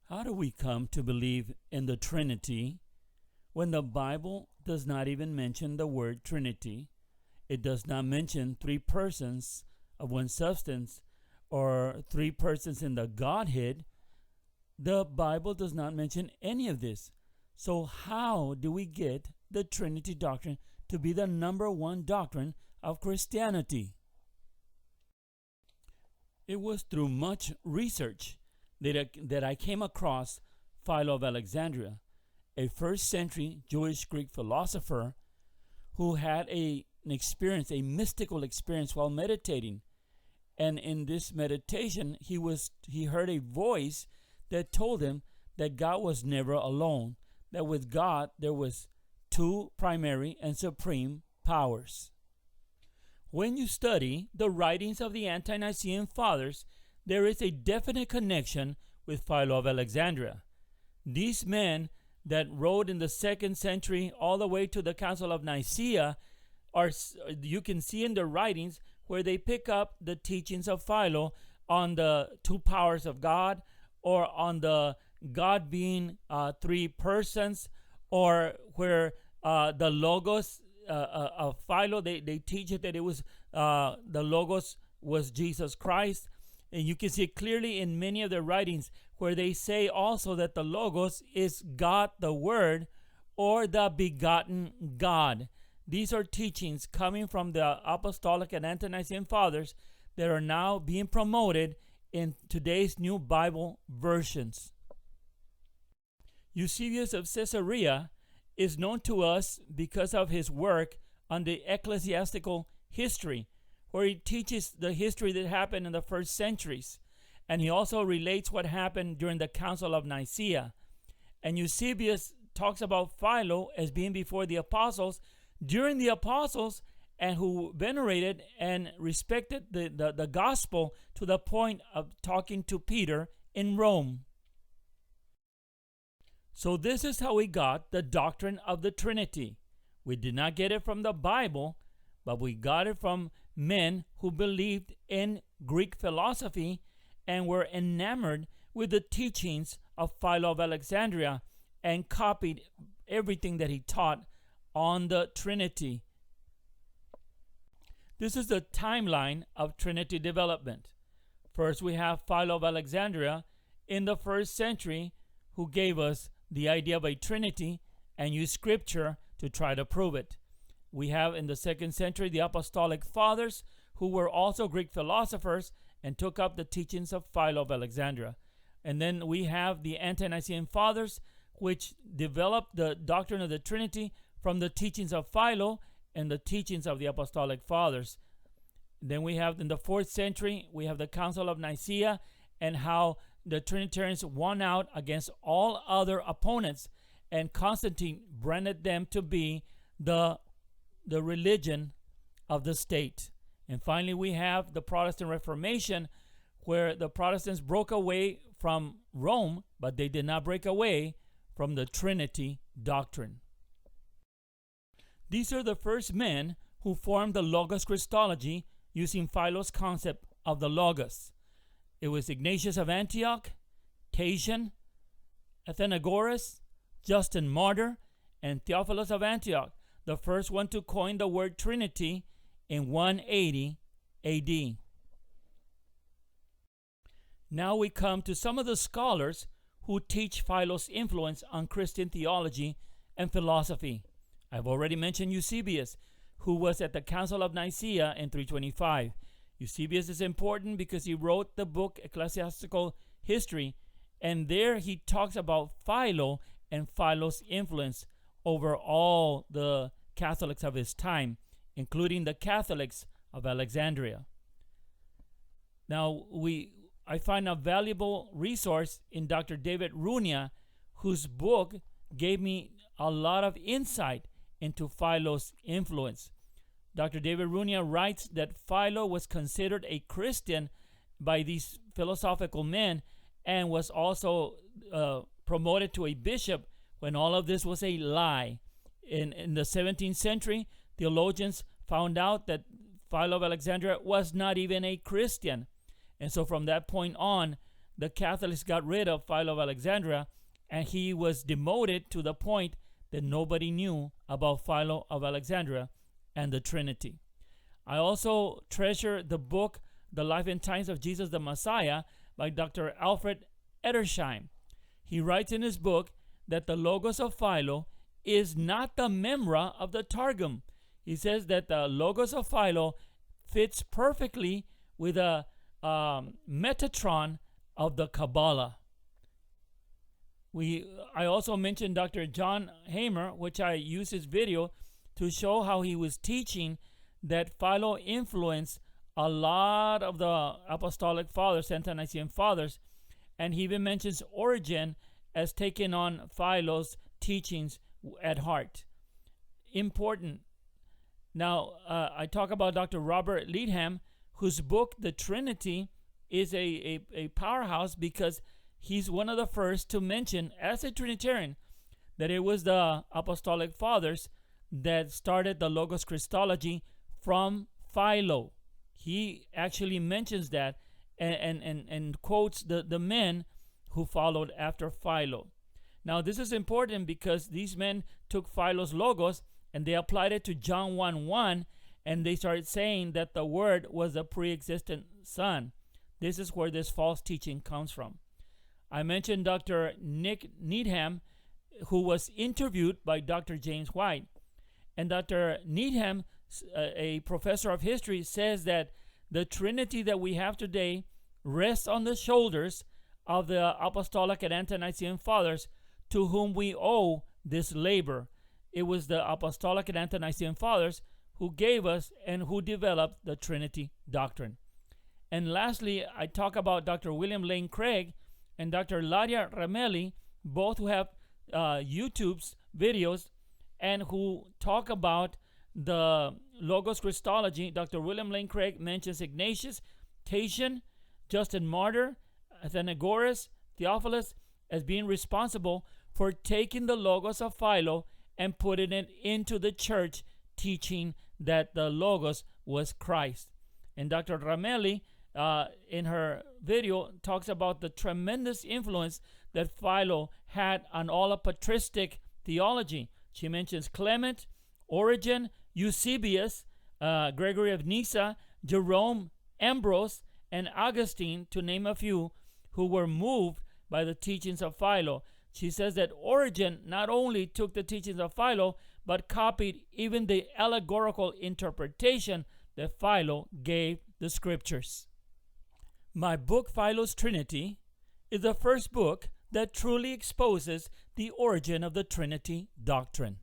How do we come to believe in the Trinity when the Bible does not even mention the word Trinity? It does not mention three persons of one substance or three persons in the Godhead. The Bible does not mention any of this. So how do we get the Trinity doctrine to be the number one doctrine of Christianity? It was through much research that I came across Philo of Alexandria, a first century Jewish Greek philosopher who had an experience, a mystical experience while meditating. And in this meditation, he heard a voice that told him that God was never alone, that with God there was two primary and supreme powers. When you study the writings of the Ante-Nicene Fathers, there is a definite connection with Philo of Alexandria. These men that wrote in the 2nd century all the way to the Council of Nicaea you can see in their writings where they pick up the teachings of Philo on the two powers of God, or on the God being three persons, or where the Logos of Philo, they teach it that it was the Logos was Jesus Christ. And you can see it clearly in many of their writings where they say also that the Logos is God the Word, or the begotten God. These are teachings coming from the Apostolic and Ante-Nicene Fathers that are now being promoted in today's new Bible versions. Eusebius of Caesarea is known to us because of his work on the ecclesiastical history, where he teaches the history that happened in the first centuries. And he also relates what happened during the Council of Nicaea. And Eusebius talks about Philo as being before the apostles, during the apostles, and who venerated and respected the gospel to the point of talking to Peter in Rome. So this is how we got the doctrine of the Trinity. We did not get it from the Bible, but we got it from men who believed in Greek philosophy and were enamored with the teachings of Philo of Alexandria and copied everything that he taught on the Trinity. This is the timeline of Trinity development. First, we have Philo of Alexandria in the 1st century, who gave us the idea of a Trinity and used Scripture to try to prove it. We have in the 2nd century the Apostolic Fathers, who were also Greek philosophers and took up the teachings of Philo of Alexandria. And then we have the Ante-Nicene Fathers, which developed the doctrine of the Trinity from the teachings of Philo and the teachings of the Apostolic Fathers. Then we have in the 4th century, we have the Council of Nicaea, and how the Trinitarians won out against all other opponents, and Constantine branded them to be the religion of the state. And finally, we have the Protestant Reformation, where the Protestants broke away from Rome, but they did not break away from the Trinity doctrine. These are the first men who formed the Logos Christology using Philo's concept of the Logos. It was Ignatius of Antioch, Cassian, Athenagoras, Justin Martyr, and Theophilus of Antioch, the first one to coin the word Trinity in 180 AD. Now we come to some of the scholars who teach Philo's influence on Christian theology and philosophy. I've already mentioned Eusebius, who was at the Council of Nicaea in 325. Eusebius is important because he wrote the book Ecclesiastical History, and there he talks about Philo and Philo's influence over all the Catholics of his time, including the Catholics of Alexandria. Now, I find a valuable resource in Dr. David Runia, whose book gave me a lot of insight into Philo's influence. Dr. David Runia writes that Philo was considered a Christian by these philosophical men and was also promoted to a bishop when all of this was a lie. In the 17th century, theologians found out that Philo of Alexandria was not even a Christian. And so from that point on, the Catholics got rid of Philo of Alexandria, and he was demoted to the point that nobody knew about Philo of Alexandria and the Trinity. I also treasure the book, The Life and Times of Jesus the Messiah, by Dr. Alfred Edersheim. He writes in his book that the Logos of Philo is not the Memra of the Targum. He says that the Logos of Philo fits perfectly with a Metatron of the Kabbalah. I also mentioned Dr. John Hamer, which I used his video to show how he was teaching that Philo influenced a lot of the Apostolic Fathers, Ante-Nicene Fathers, and he even mentions Origen as taking on Philo's teachings at heart. Important. Now, I talk about Dr. Robert Leadham, whose book, The Trinity, is a powerhouse because he's one of the first to mention, as a Trinitarian, that it was the Apostolic Fathers that started the Logos Christology from Philo. He actually mentions that and quotes the men who followed after Philo. Now, this is important because these men took Philo's Logos and they applied it to John 1:1, and they started saying that the Word was a pre-existent Son. This is where this false teaching comes from. I mentioned Dr. Nick Needham, who was interviewed by Dr. James White. And Dr. Needham, a professor of history, says that the Trinity that we have today rests on the shoulders of the Apostolic and Ante-Nicene Fathers, to whom we owe this labor. It was the Apostolic and Ante-Nicene Fathers who gave us and who developed the Trinity Doctrine. And lastly, I talk about Dr. William Lane Craig and Dr. Ladia Ramelli, both who have YouTube's videos and who talk about the Logos Christology. Dr. William Lane Craig mentions Ignatius, Tatian, Justin Martyr, Athenagoras, Theophilus as being responsible for taking the Logos of Philo and putting it into the church, teaching that the Logos was Christ. And Dr. Ramelli, in her video, talks about the tremendous influence that Philo had on all of patristic theology. She mentions Clement, Origen, Eusebius, Gregory of Nyssa, Jerome, Ambrose, and Augustine, to name a few, who were moved by the teachings of Philo. She says that Origen not only took the teachings of Philo, but copied even the allegorical interpretation that Philo gave the scriptures. My book, Philo's Trinity, is the first book that truly exposes the origin of the Trinity doctrine.